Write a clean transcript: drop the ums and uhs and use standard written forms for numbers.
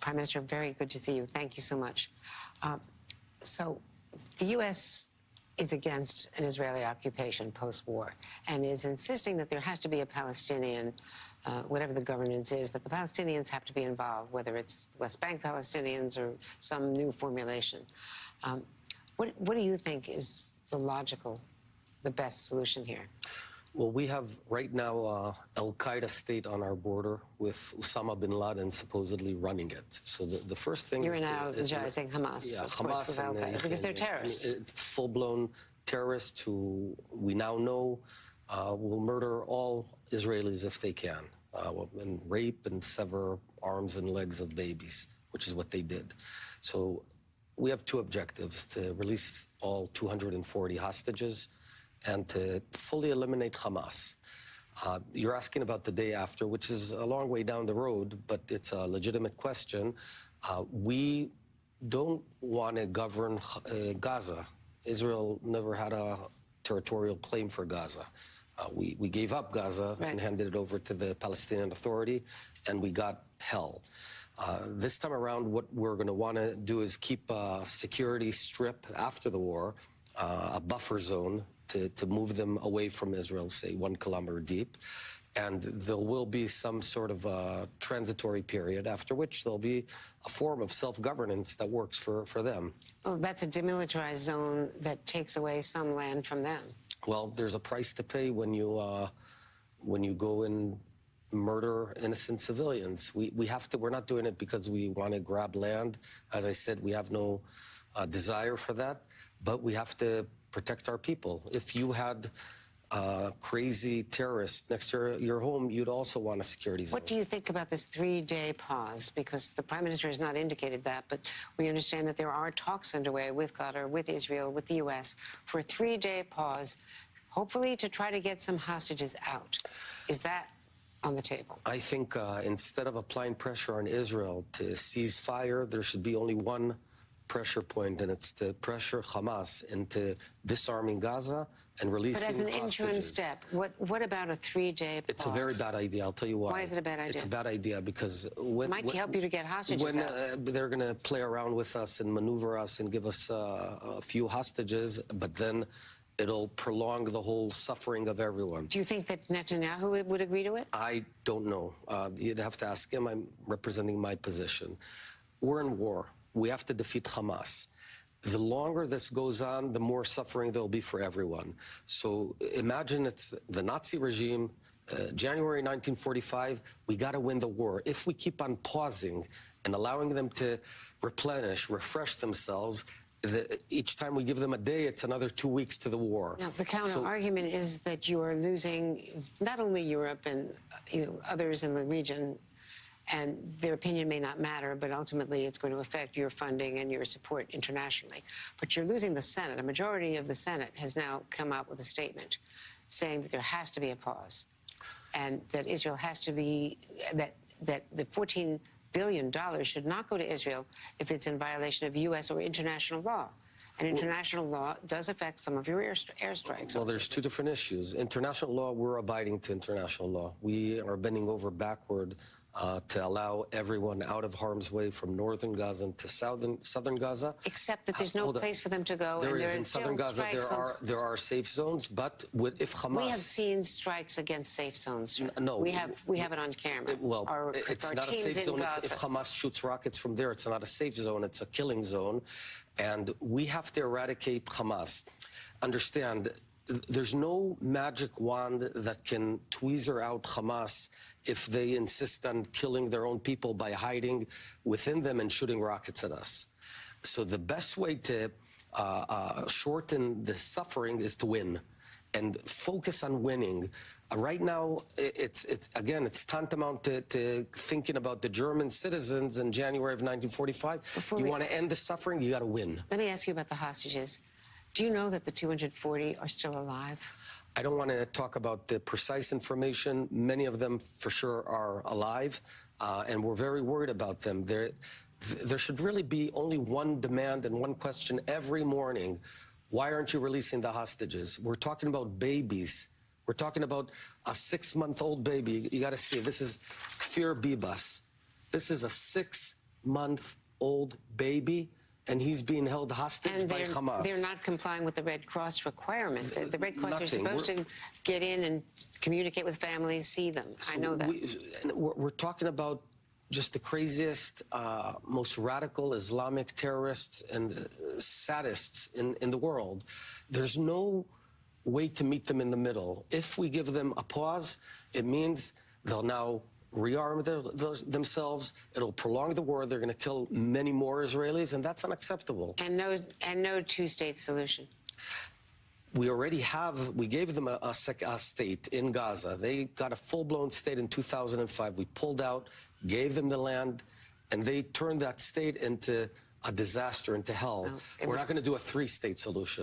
Prime Minister, very good to see you. Thank you so much. So the U.S. is against an Israeli occupation post-war and is insisting that there has to be a Palestinian, whatever the governance is, that the Palestinians have to be involved, whether it's West Bank Palestinians or some new formulation. What do you think is the best solution here? Well, we have right now Al-Qaeda state on our border with Osama bin Laden supposedly running it. So the first thing You're analogizing Hamas, yeah, of course, with Al-Qaeda, because they're terrorists. Full-blown terrorists who we now know will murder all Israelis if they can, and rape and sever arms and legs of babies, which is what they did. So we have two objectives: to release all 240 hostages and to fully eliminate Hamas. You're asking about the day after, which is a long way down the road, but it's a legitimate question. We don't want to govern Gaza. Israel never had a territorial claim for Gaza. We gave up Gaza and handed it over to the Palestinian Authority, and we got hell. This time around, what we're going to want to do is keep a security strip after the war, a buffer zone, to move them away from Israel, say 1 kilometer deep. And there will be some sort of a transitory period, after which there'll be a form of self-governance that works for them. Well, that's a demilitarized zone that takes away some land from them. Well, there's a price to pay when you go and murder innocent civilians. We're not doing it because we want to grab land. As I said, we have no desire for that, but we have to protect our people. If you had crazy terrorists next to your home, you'd also want a security zone. What do you think about this 3-day pause? Because the Prime Minister has not indicated that, but we understand that there are talks underway with Qatar, with Israel, with the U.S. for a 3-day pause, hopefully to try to get some hostages out. Is that on the table? I think instead of applying pressure on Israel to cease fire, there should be only one pressure point, and it's to pressure Hamas into disarming Gaza and releasing hostages. But as an interim step, what about a 3-day pause? It's a very bad idea. I'll tell you why. Why is it a bad idea? It's a bad idea because it might help you to get hostages out. They're going to play around with us and maneuver us and give us a few hostages, but then it'll prolong the whole suffering of everyone. Do you think that Netanyahu would agree to it? I don't know. You'd have to ask him. I'm representing my position. We're in war. We have to defeat Hamas. The longer this goes on, the more suffering there'll be for everyone. So imagine it's the Nazi regime, January 1945, we got to win the war. If we keep on pausing and allowing them to replenish, refresh themselves, each time we give them a day, it's another 2 weeks to the war. Now, the counter-argument is that you are losing not only Europe and others in the region, and their opinion may not matter, but ultimately it's going to affect your funding and your support internationally. But you're losing the Senate. A majority of the Senate has now come out with a statement saying that there has to be a pause and that Israel has to be, that the $14 billion should not go to Israel if it's in violation of U.S. or international law. And international law does affect some of your airstrikes. Well, there's two different issues. International law, we're abiding to international law. We are bending over backward to allow everyone out of harm's way from northern Gaza to southern Gaza. Except that there's no place for them to go. There is in southern Gaza. There are safe zones, but if Hamas... We have seen strikes against safe zones. No. We have it on camera. Well, it's not a safe zone. If Hamas shoots rockets from there, it's not a safe zone. It's a killing zone. And we have to eradicate Hamas. Understand, there's no magic wand that can tweezer out Hamas if they insist on killing their own people by hiding within them and shooting rockets at us. So the best way to shorten the suffering is to win and focus on winning. Right now, it's tantamount to thinking about the German citizens in January of 1945. You want to end the suffering, you got to win. Let me ask you about the hostages. Do you know that the 240 are still alive? I don't want to talk about the precise information. Many of them, for sure, are alive, and we're very worried about them. There should really be only one demand and one question every morning. Why aren't you releasing the hostages? We're talking about babies. We're talking about a 6-month-old baby. You got to see, this is Kfir Bibas. This is a 9-month-old baby, and he's being held hostage by Hamas. They're not complying with the Red Cross requirement. The Red Cross are Nothing. supposed to get in and communicate with families, see them. I know that. We're talking about just the craziest, most radical Islamic terrorists and sadists in the world. There's no way to meet them in the middle. If we give them a pause, it means they'll now rearm themselves. It'll prolong the war. They're going to kill many more Israelis, and that's unacceptable. And no two-state solution. We already have, we gave them a state in Gaza. They got a full-blown state in 2005. We pulled out, gave them the land, and they turned that state into a disaster, into hell. Well, We're not going to do a three-state solution.